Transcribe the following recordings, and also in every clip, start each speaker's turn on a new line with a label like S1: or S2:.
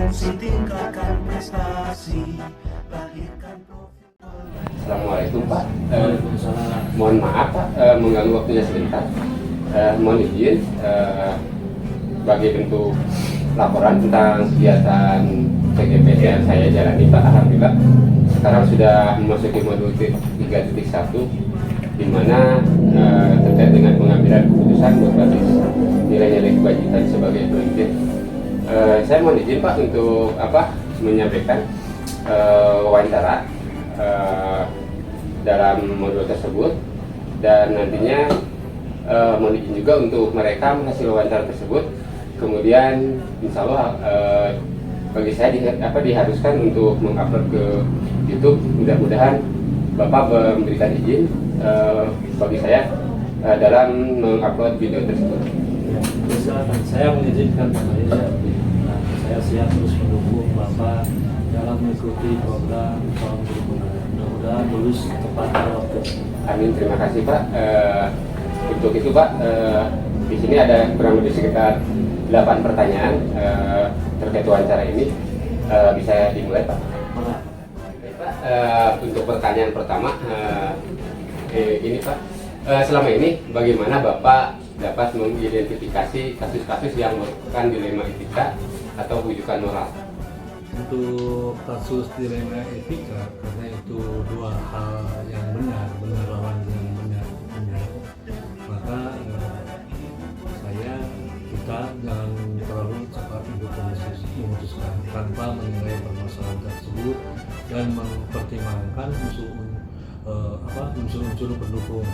S1: berpotensi tingkatkan prestasi, lahirkan profil.
S2: Assalamualaikum Pak. Mohon maaf Pak, mengganggu waktunya sebentar. Mohon izin bagi bentuk laporan tentang kegiatan PGPS yang saya jalani Pak. Alhamdulillah sekarang sudah memasuki modul 3.1 di mana terkait dengan pengambilan keputusan berbasis nilai-nilai kebajikan sebagai pemimpin. Saya mohon izin Pak untuk menyampaikan wawancara dalam modul tersebut, dan nantinya mohon izin juga untuk merekam hasil wawancara tersebut. Kemudian insya Allah bagi saya diharuskan untuk mengupload ke YouTube. Mudah-mudahan Bapak memberikan izin bagi saya dalam mengupload video tersebut.
S3: Ya, silakan. Saya mengizinkan Pak Maria. Saya siap terus mendukung Bapak dalam mengikuti program tahun berikutnya. Mudah-mudahan lulus tepat pada waktu.
S2: Amin, terima kasih Pak. Untuk itu Pak, di sini ada kurang lebih sekitar 8 pertanyaan terkait wawancara ini. Bisa dimulai Pak? Oke, Pak, untuk pertanyaan pertama, ini Pak, selama ini bagaimana Bapak dapat mengidentifikasi kasus-kasus yang merupakan dilema etika atau rujukan moral?
S3: Untuk kasus dilema etika, karena itu dua hal yang benar lawan yang benar, maka kita jangan terlalu cepat untuk memutuskan tanpa menilai permasalahan tersebut dan mempertimbangkan unsur-unsur pendukung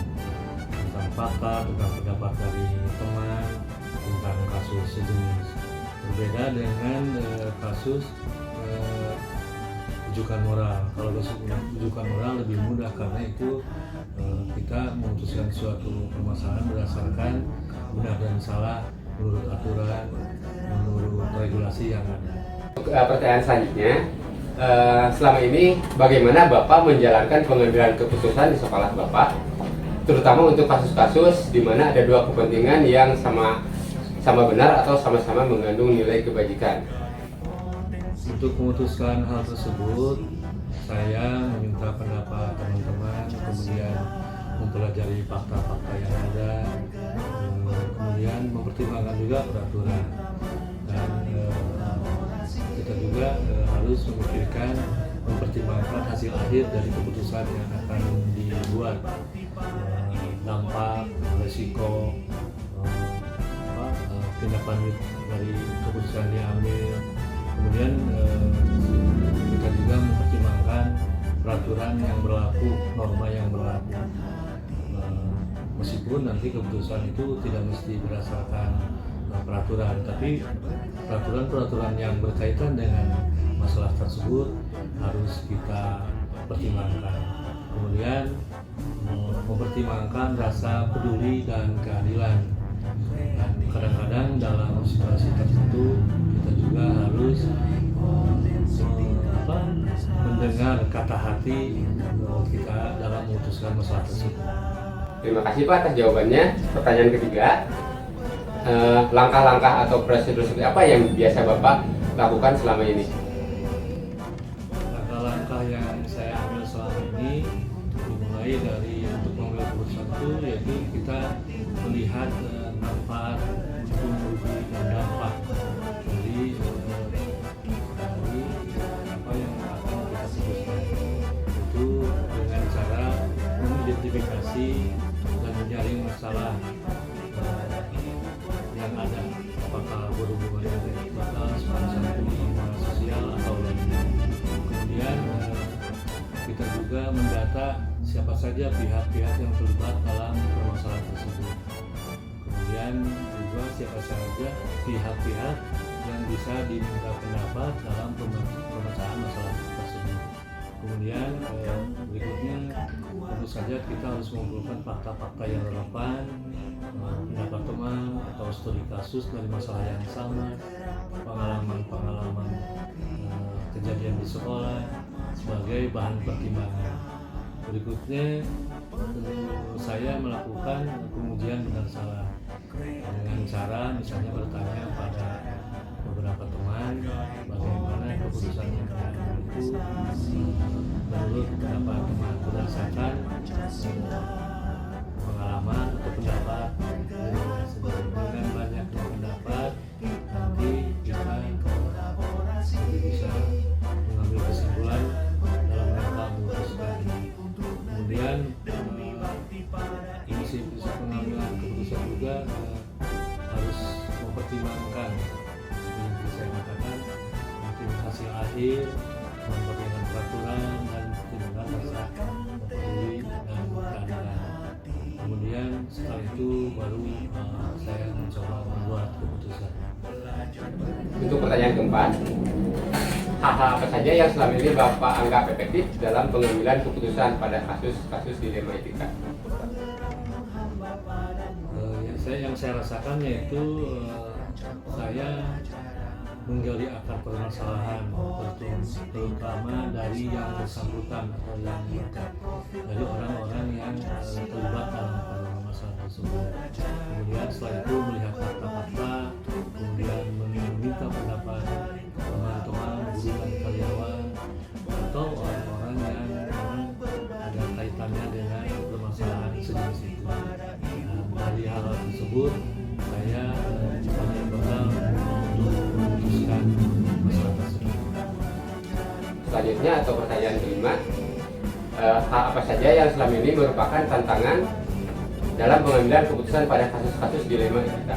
S3: tentang fakta, tentang pendapat dari teman, tentang kasus sejenis. Berbeda dengan kasus rujukan moral. Kalau rujukan moral lebih mudah karena itu kita memutuskan suatu permasalahan berdasarkan benar dan salah menurut aturan, menurut regulasi yang ada.
S2: Pertanyaan selanjutnya, selama ini bagaimana Bapak menjalankan pengambilan keputusan di sekolah Bapak, terutama untuk kasus-kasus di mana ada dua kepentingan yang sama benar atau sama-sama mengandung nilai kebajikan?
S3: Untuk memutuskan hal tersebut, saya meminta pendapat teman-teman, kemudian mempelajari fakta-fakta yang ada, kemudian mempertimbangkan juga peraturan, dan kita juga harus mempertimbangkan hasil akhir dari keputusan yang akan dibuat, dampak, resiko, tindak lanjut dari keputusan diambil. Kemudian kita juga mempertimbangkan peraturan yang berlaku, norma yang berlaku. Meskipun nanti keputusan itu tidak mesti berdasarkan peraturan, tapi peraturan-peraturan yang berkaitan dengan masalah tersebut harus kita pertimbangkan. Kemudian mempertimbangkan rasa peduli dan keadilan. Dan kadang-kadang dalam situasi tertentu kita juga harus mendengar kata hati kita dalam memutuskan masalah tersebut.
S2: Terima kasih Pak atas jawabannya. Pertanyaan ketiga, langkah-langkah atau prosedur seperti apa yang biasa Bapak lakukan selama ini?
S3: Langkah-langkah yang saya ambil selama ini dimulai dari untuk mengambil keputusan itu, yaitu kita melihat manfaat, untung rugi dan dampak dari apa yang akan kita putuskan. Itu dengan cara mengidentifikasi dan menyaring masalah yang ada, apakah berhubungan dengan batas, lingkungan sosial atau lainnya. Kemudian kita juga mendata siapa saja pihak-pihak yang terlibat dalam permasalahan tersebut. Kemudian juga siapa saja pihak-pihak yang bisa diminta pendapat dalam pemecahan masalah tersebut. Kemudian berikutnya tentu saja kita harus mengumpulkan fakta-fakta yang relevan, pendapat teman atau studi kasus dari masalah yang sama, pengalaman kejadian di sekolah sebagai bahan pertimbangan. Berikutnya saya melakukan pengujian benar salah dengan cara misalnya bertanya pada beberapa teman bagaimana terakhir memberikan peraturan dan pertimbangan rasa peduli dan keadilan. Kemudian setelah itu baru saya mencoba membuat keputusan.
S2: Untuk pertanyaan keempat, hal-hal apa saja yang selama ini Bapak anggap efektif dalam pengambilan keputusan pada kasus-kasus dilema etika?
S3: Yang saya rasakan yaitu saya menggali akar permasalahan, terutama dari yang bersangkutan atau yang dari orang-orang yang terlibat dalam masalah tersebut. Kemudian setelah itu melihat fakta-fakta, kemudian meminta pendapat teman-teman, guru dan karyawan atau orang-orang yang memang ada kaitannya dengan permasalahan sejenis itu. Dari hal tersebut saya banyak bekal untuk memutuskan masalah tersebut.
S2: Selanjutnya atau pertanyaan kelima, hal apa saja yang selama ini merupakan tantangan dalam pengambilan keputusan pada kasus-kasus dilema etika?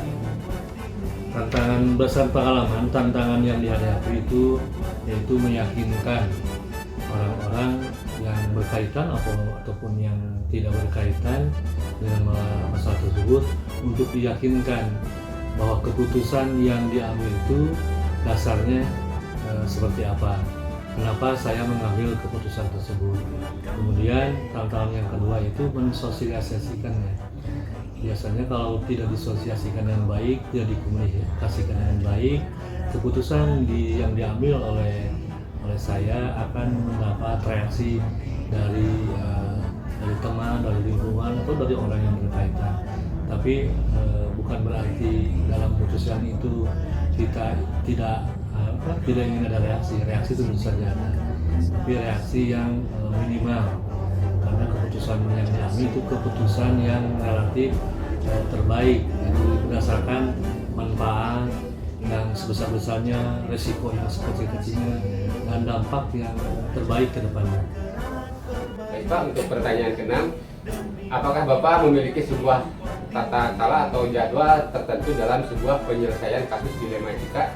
S3: Tantangan besar pengalaman, tantangan yang dihadapi itu yaitu meyakinkan orang-orang yang berkaitan ataupun yang tidak berkaitan dengan masalah tersebut untuk diyakinkan bahwa keputusan yang diambil itu dasarnya seperti apa. Kenapa saya mengambil keputusan tersebut. Kemudian tantangan yang kedua itu mensosialisasikannya. Biasanya kalau tidak disosialisasikan dengan baik, tidak dikomunikasikan dengan baik, keputusan yang diambil oleh saya akan mendapat reaksi dari teman, dari lingkungan atau dari orang yang berkaitan. Tapi bukan berarti dalam keputusan itu kita tidak ingin ada reaksi itu tentu saja ada, tapi reaksi yang minimal, karena keputusan yang diambil itu keputusan yang relatif terbaik, yaitu berdasarkan manfaat yang sebesar-besarnya, resiko yang sekecil-kecilnya, dan dampak yang terbaik ke depannya.
S2: Baik Pak, untuk pertanyaan ke-6, apakah Bapak memiliki sebuah tata cara atau jadwal tertentu dalam sebuah penyelesaian kasus dilema etika?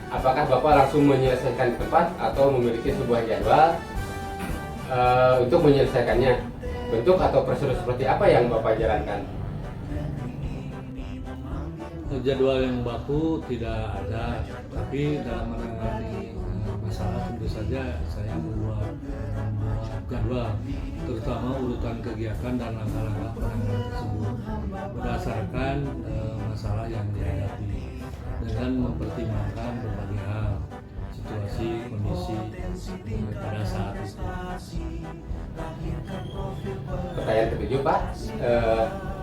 S2: Apakah Bapak langsung menyelesaikan tempat atau memiliki sebuah jadwal untuk menyelesaikannya? Bentuk atau prosedur seperti apa yang Bapak jalankan?
S3: Jadwal yang baku tidak ada, tapi dalam menangani masalah tentu saja saya membuat jadwal, terutama urutan kegiatan dan langkah-langkah penanganan tersebut berdasarkan masalah yang dihadapi dengan mempertimbangkan berbagai hal, situasi, kondisi pada saat itu.
S2: Pertanyaan ke-7 Pak,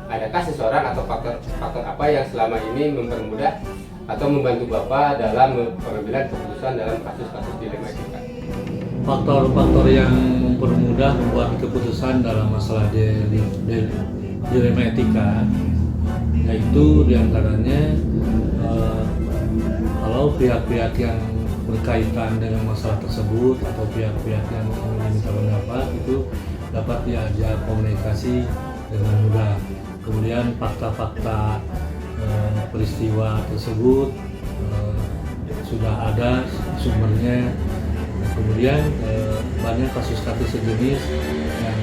S2: adakah seseorang atau faktor apa yang selama ini mempermudah atau membantu Bapak dalam pengambilan keputusan dalam kasus-kasus dilema etika?
S3: Faktor-faktor yang mempermudah membuat keputusan dalam masalah dilema etika yaitu diantaranya kalau pihak-pihak yang berkaitan dengan masalah tersebut atau pihak-pihak yang ingin diminta pendapat itu dapat diajak komunikasi dengan mudah. Kemudian fakta-fakta peristiwa tersebut sudah ada sumbernya. Kemudian banyak kasus-kasus sejenis yang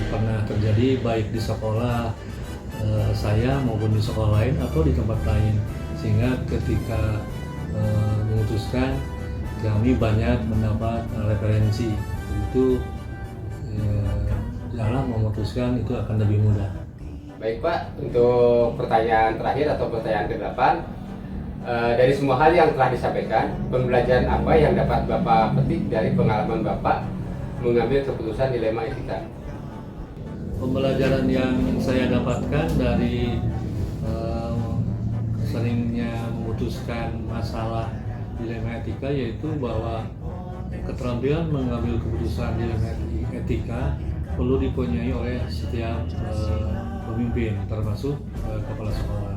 S3: pernah terjadi baik di sekolah saya maupun di sekolah lain atau di tempat lain, sehingga ketika memutuskan kami banyak mendapat referensi, itu dalam memutuskan itu akan lebih mudah.
S2: Baik Pak, untuk pertanyaan terakhir atau pertanyaan ke-8, dari semua hal yang telah disampaikan, pembelajaran apa yang dapat Bapak petik dari pengalaman Bapak mengambil keputusan dilema etika?
S3: Pembelajaran yang saya dapatkan dari seringnya memutuskan masalah dilema etika yaitu bahwa keterampilan mengambil keputusan dilema etika perlu dipunyai oleh setiap pemimpin, termasuk kepala sekolah.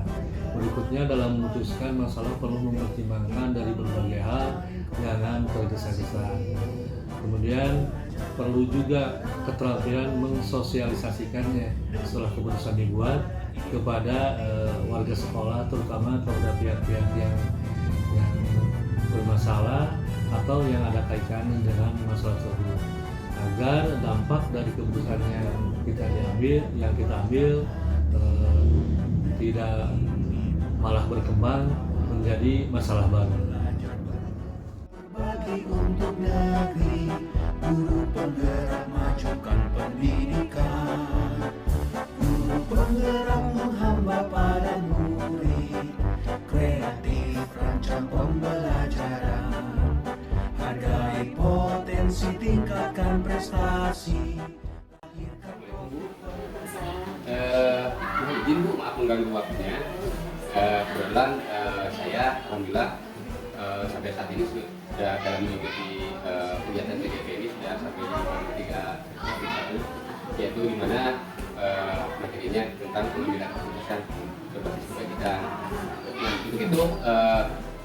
S3: Berikutnya, dalam memutuskan masalah perlu mempertimbangkan dari berbagai hal, jangan tergesa-gesa. Kemudian perlu juga keterampilan mensosialisasikannya setelah keputusan dibuat kepada warga sekolah, terutama kepada pihak-pihak yang bermasalah atau yang ada kaitannya dengan masalah tersebut, agar dampak dari keputusan yang kita ambil tidak malah berkembang menjadi masalah baru.
S1: Berbagi untuk negeri, guru penggerak majukan pendidikan. Guru penggerak menghamba pada murid, kreatif rancang pembelajaran. Hargai potensi, tingkatkan prestasi.
S2: Izin Bu, maaf mengganggu waktunya. Kebetulan saya alhamdulillah sampai saat ini sudah dalam mengikuti kegiatan TGP ini sudah sampai di 3.1, yaitu di mana materinya tentang pengambilan keputusan berbasis kebajikan. Nah, untuk itu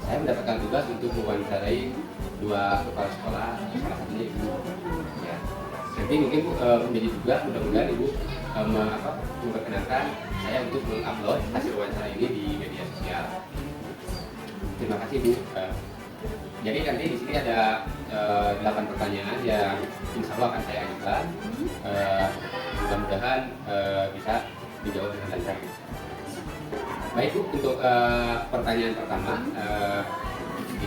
S2: saya mendapatkan tugas untuk mewawancarai 2 kepala sekolah, salah satunya Ibu. Ya. Nanti mungkin menjadi juga mudah-mudahan Ibu memperkenalkan saya untuk mengupload hasil wawancara ini di media sosial. Terima kasih Bu. Jadi nanti di sini ada 8 pertanyaan yang insya Allah akan saya ajukan. Mudah-mudahan bisa dijawab dengan lancar. Baik Bu, untuk pertanyaan pertama,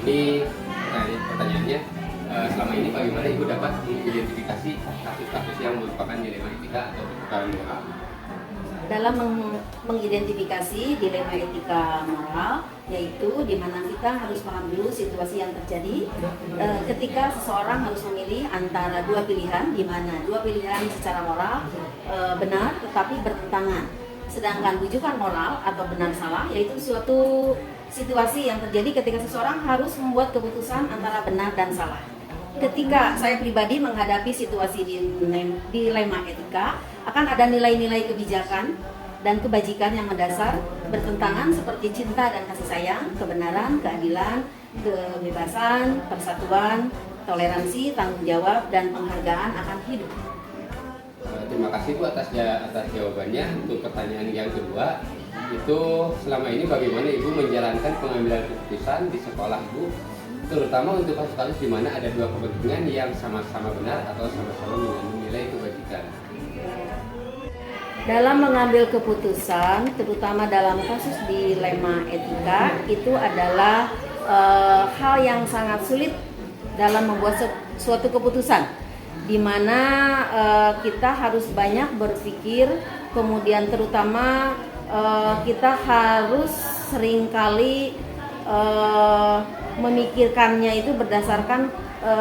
S2: ini pertanyaannya, selama ini bagaimana Ibu dapat mengidentifikasi kasus-kasus yang merupakan dilema etika atau perkara moral?
S4: Dalam mengidentifikasi dilema etika moral, yaitu di mana kita harus paham dulu situasi yang terjadi ketika seseorang harus memilih antara 2 pilihan, di mana 2 pilihan secara moral benar tetapi bertentangan. Sedangkan rujukan moral atau benar salah yaitu suatu situasi yang terjadi ketika seseorang harus membuat keputusan antara benar dan salah. Ketika saya pribadi menghadapi situasi dilema etika, akan ada nilai-nilai kebijakan dan kebajikan yang mendasar bertentangan seperti cinta dan kasih sayang, kebenaran, keadilan, kebebasan, persatuan, toleransi, tanggung jawab, dan penghargaan akan hidup.
S2: Terima kasih Bu atas jawabannya. Untuk pertanyaan yang kedua, itu selama ini bagaimana Ibu menjalankan pengambilan keputusan di sekolah Ibu, terutama untuk kasus-kasus di mana ada 2 kepentingan yang sama-sama benar atau sama-sama mengandung nilai kebajikan.
S4: Dalam mengambil keputusan, terutama dalam kasus dilema etika, itu adalah hal yang sangat sulit dalam membuat suatu keputusan, di mana kita harus banyak berpikir, kemudian terutama kita harus seringkali memikirkannya itu berdasarkan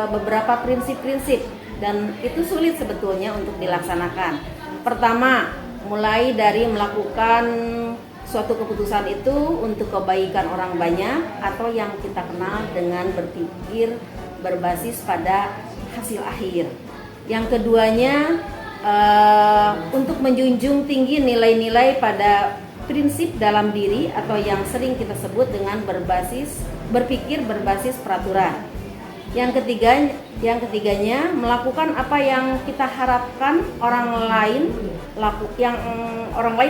S4: beberapa prinsip-prinsip, dan itu sulit sebetulnya untuk dilaksanakan. Pertama, mulai dari melakukan suatu keputusan itu untuk kebaikan orang banyak atau yang kita kenal dengan berpikir berbasis pada hasil akhir. Yang keduanya untuk menjunjung tinggi nilai-nilai pada prinsip dalam diri atau yang sering kita sebut dengan berpikir berbasis peraturan. Yang ketiganya melakukan apa yang kita harapkan orang lain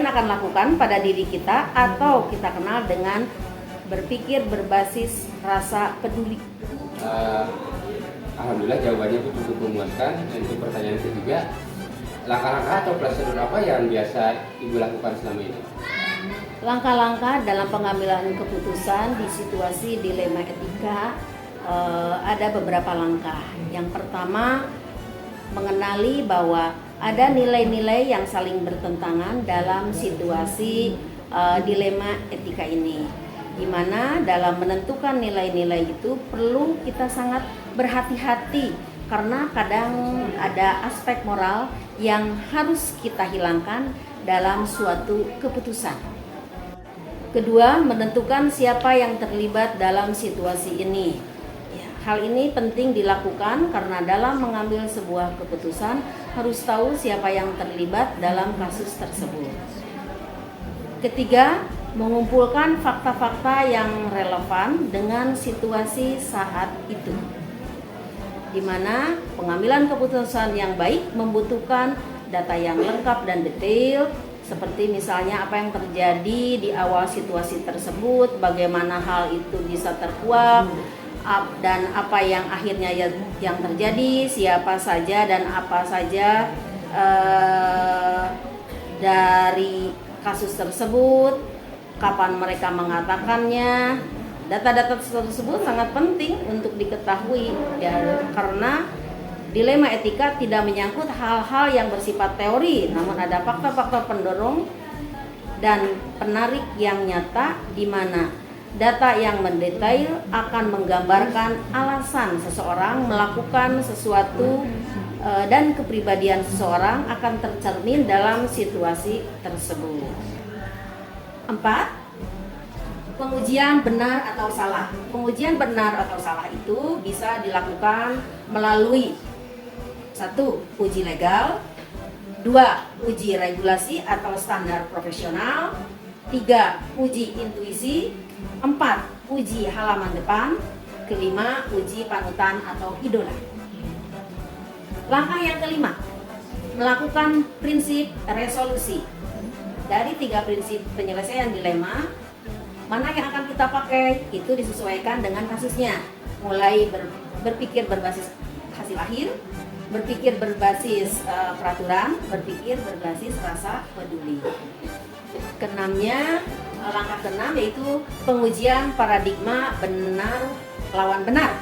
S4: akan lakukan pada diri kita atau kita kenal dengan berpikir berbasis rasa peduli.
S2: Alhamdulillah jawabannya itu cukup memuaskan. Dan untuk pertanyaan ketiga, langkah-langkah atau prosedur apa yang biasa Ibu lakukan selama ini?
S4: Langkah-langkah dalam pengambilan keputusan di situasi dilema etika ada beberapa langkah. Yang pertama, mengenali bahwa ada nilai-nilai yang saling bertentangan dalam situasi dilema etika ini, di mana dalam menentukan nilai-nilai itu perlu kita sangat berhati-hati karena kadang ada aspek moral yang harus kita hilangkan dalam suatu keputusan. Kedua, menentukan siapa yang terlibat dalam situasi ini. Hal ini penting dilakukan karena dalam mengambil sebuah keputusan harus tahu siapa yang terlibat dalam kasus tersebut. Ketiga, mengumpulkan fakta-fakta yang relevan dengan situasi saat itu, di mana pengambilan keputusan yang baik membutuhkan data yang lengkap dan detail, seperti misalnya apa yang terjadi di awal situasi tersebut, bagaimana hal itu bisa terkuak, dan apa yang akhirnya yang terjadi, siapa saja dan apa saja dari kasus tersebut, kapan mereka mengatakannya. Data-data tersebut sangat penting untuk diketahui ya, karena dilema etika tidak menyangkut hal-hal yang bersifat teori, namun ada faktor-faktor pendorong dan penarik yang nyata, di mana data yang mendetail akan menggambarkan alasan seseorang melakukan sesuatu dan kepribadian seseorang akan tercermin dalam situasi tersebut. 4. Pengujian benar atau salah. Pengujian benar atau salah itu bisa dilakukan melalui 1. Uji legal, 2. Uji regulasi atau standar profesional, 3. Uji intuisi, 4. Uji halaman depan, kelima uji panutan atau idola. Langkah yang kelima, melakukan prinsip resolusi. Dari 3 prinsip penyelesaian dilema, mana yang akan kita pakai itu disesuaikan dengan kasusnya. Mulai berpikir berbasis hasil akhir, berpikir berbasis peraturan, berpikir berbasis rasa peduli. Keenamnya, langkah keenam yaitu pengujian paradigma benar lawan benar.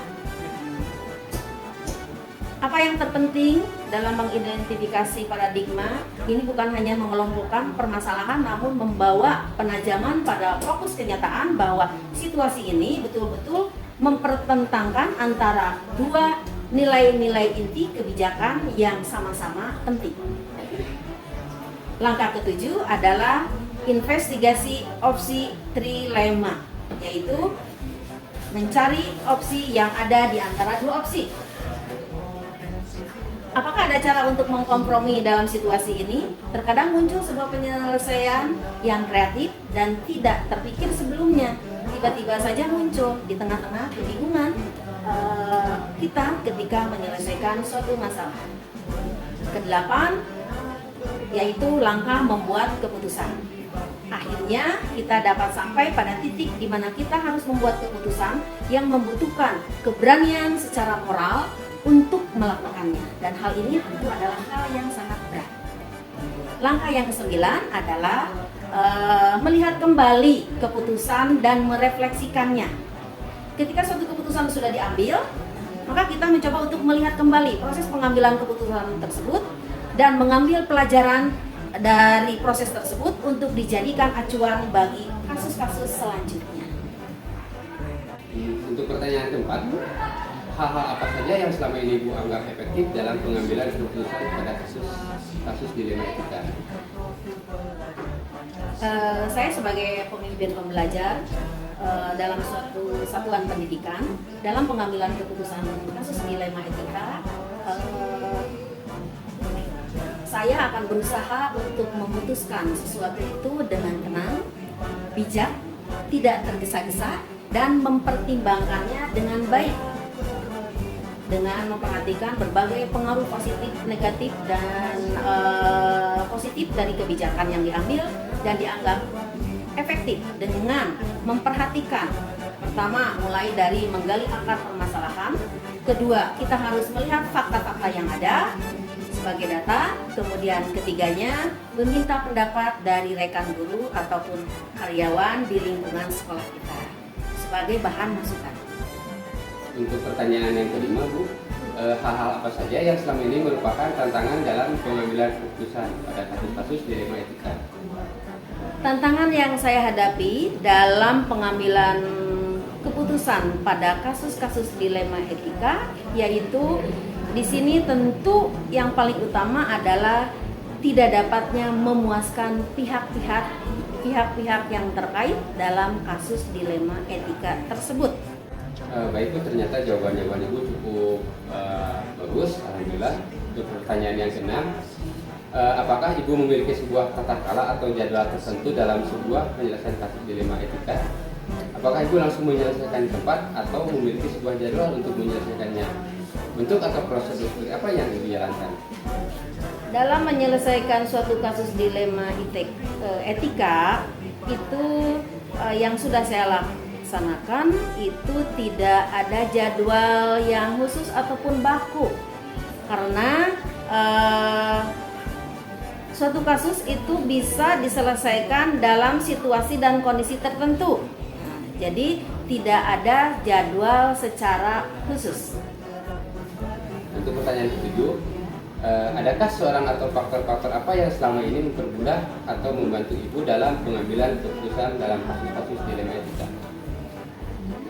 S4: Apa yang terpenting dalam mengidentifikasi paradigma ini bukan hanya mengelompokkan permasalahan, namun membawa penajaman pada fokus kenyataan bahwa situasi ini betul-betul mempertentangkan antara dua nilai-nilai inti kebijakan yang sama-sama penting. Langkah ketujuh adalah investigasi opsi trilema, yaitu mencari opsi yang ada di antara dua opsi. Apakah ada cara untuk mengkompromi dalam situasi ini? Terkadang muncul sebuah penyelesaian yang kreatif dan tidak terpikir sebelumnya. Tiba-tiba saja muncul di tengah-tengah kebingungan kita ketika menyelesaikan suatu masalah. Kedelapan, yaitu langkah membuat keputusan. Akhirnya kita dapat sampai pada titik di mana kita harus membuat keputusan yang membutuhkan keberanian secara moral untuk melakukannya, dan hal ini tentu adalah hal yang sangat berat. Langkah yang kesembilan adalah melihat kembali keputusan dan merefleksikannya. Ketika suatu keputusan sudah diambil, maka kita mencoba untuk melihat kembali proses pengambilan keputusan tersebut dan mengambil pelajaran dari proses tersebut untuk dijadikan acuan bagi kasus-kasus selanjutnya.
S2: Untuk pertanyaan keempat, hal-hal apa saja yang selama ini Bu anggap efektif dalam pengambilan keputusan pada kasus dilema etika?
S4: Saya sebagai pemimpin pembelajar dalam suatu satuan pendidikan, dalam pengambilan keputusan kasus dilema etika, saya akan berusaha untuk memutuskan sesuatu itu dengan tenang, bijak, tidak tergesa-gesa, dan mempertimbangkannya dengan baik, dengan memperhatikan berbagai pengaruh positif, negatif, dan positif dari kebijakan yang diambil dan dianggap efektif, dengan memperhatikan, pertama, mulai dari menggali akar permasalahan. Kedua, kita harus melihat fakta-fakta yang ada sebagai data. Kemudian ketiganya, meminta pendapat dari rekan guru ataupun karyawan di lingkungan sekolah kita sebagai bahan masukan.
S2: Untuk pertanyaan yang kelima, Bu, hal-hal apa saja yang selama ini merupakan tantangan dalam pengambilan keputusan pada kasus-kasus dilema etika?
S4: Tantangan yang saya hadapi dalam pengambilan keputusan pada kasus-kasus dilema etika yaitu di sini tentu yang paling utama adalah tidak dapatnya memuaskan pihak-pihak yang terkait dalam kasus dilema etika tersebut.
S2: Baik Bu, ternyata jawaban-jawaban Ibu cukup bagus, alhamdulillah. Untuk pertanyaan yang keenam, apakah Ibu memiliki sebuah tata cara atau jadwal tertentu dalam sebuah penyelesaian kasus dilema etika? Apakah Ibu langsung menyelesaikan cepat atau memiliki sebuah jadwal untuk menyelesaikannya? Bentuk atau prosedur seperti apa yang Ibu jalankan?
S4: Dalam menyelesaikan suatu kasus dilema etika itu yang sudah saya laksanakan itu tidak ada jadwal yang khusus ataupun baku, karena suatu kasus itu bisa diselesaikan dalam situasi dan kondisi tertentu. Jadi tidak ada jadwal secara khusus.
S2: Untuk pertanyaan ketujuh, adakah seorang atau faktor-faktor apa yang selama ini mempermudah atau membantu Ibu dalam pengambilan keputusan dalam kasus-kasus dilema etika?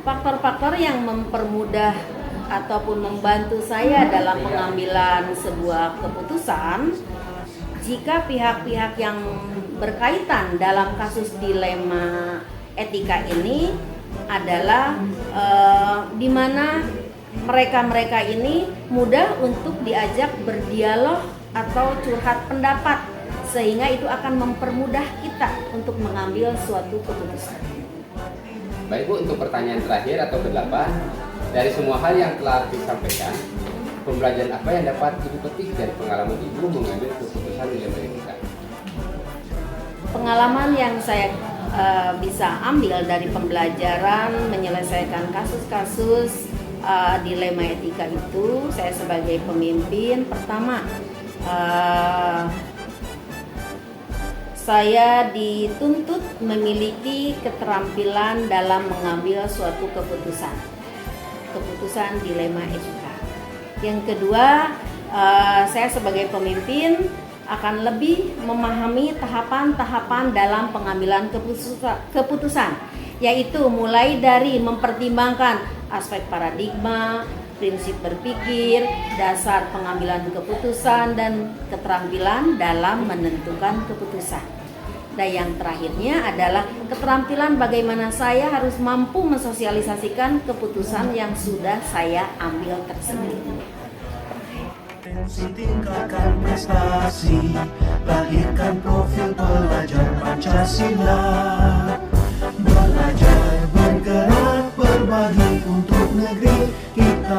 S4: Faktor-faktor yang mempermudah ataupun membantu saya dalam pengambilan sebuah keputusan, jika pihak-pihak yang berkaitan dalam kasus dilema etika ini adalah di mana mereka ini mudah untuk diajak berdialog atau curhat pendapat, sehingga itu akan mempermudah kita untuk mengambil suatu keputusan.
S2: Baik Bu, untuk pertanyaan terakhir atau ke-8, dari semua hal yang telah disampaikan, pembelajaran apa yang dapat Ibu petik dari pengalaman Ibu mengambil keputusan dilema etika?
S4: Pengalaman yang saya bisa ambil dari pembelajaran menyelesaikan kasus-kasus dilema etika itu, saya sebagai pemimpin, pertama saya dituntut memiliki keterampilan dalam mengambil suatu keputusan dilema etika. Yang kedua, saya sebagai pemimpin akan lebih memahami tahapan-tahapan dalam pengambilan keputusan, yaitu mulai dari mempertimbangkan aspek paradigma, prinsip berpikir, dasar pengambilan keputusan, dan keterampilan dalam menentukan keputusan. Dan yang terakhirnya adalah keterampilan bagaimana saya harus mampu mensosialisasikan keputusan yang sudah saya ambil tersebut.
S1: Tingkatkan prestasi, lahirkan profil pelajar Pancasila. Belajar, bergerak, berbagi untuk negeri kita.